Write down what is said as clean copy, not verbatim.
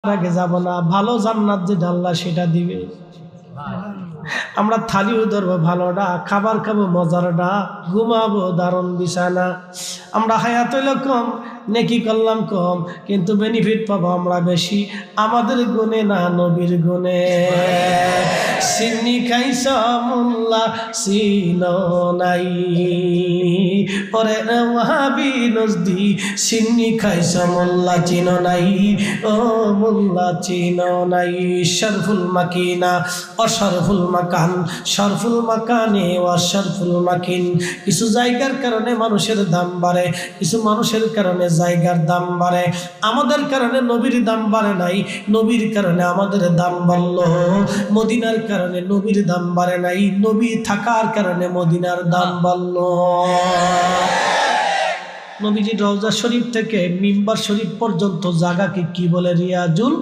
আগে যাব না, ভালো জান্নাত যেটা আল্লাহ সেটা দিবে। আমরা থালিও ধরবো ভালোটা, খাবার খাবো মজারটা, ঘুমাবো দারুণ বিছানা। আমরা হায়াত হইল কম, নেকি করলাম কম, কিন্তু বেনিফিট পাবো আমরা বেশি। আমাদের গুণে না, নবীর গুণে। সিন্নি খাইছ মোল্লা চিনো নাই, ওরে ওয়াহাবি নজদি সিন্নি খাইছ মোল্লা চিনো নাই, ও মোল্লা চিনো নাই। শরফুল মাকিনা অশরফুল মাকান, শরফুল মাকানে অশরফুল মাকিন। কিছু জায়গার কারণে মানুষের দাম বাড়ে, কিছু মানুষের কারণে জায়গার দাম বাড়ে। আমাদের কারণে নবীর দাম বাড়ে নাই, নবীর কারণে আমাদের দাম বাড়লো। মদিনার কারণে নবীর দাম বাড়ে নাই, নবী থাকার কারণে মদিনার দাম বাড়লো। নবীজি রওজা শরীফ থেকে মিম্বার শরীফ পর্যন্ত জায়গাকে কি বলে? রিয়াজুল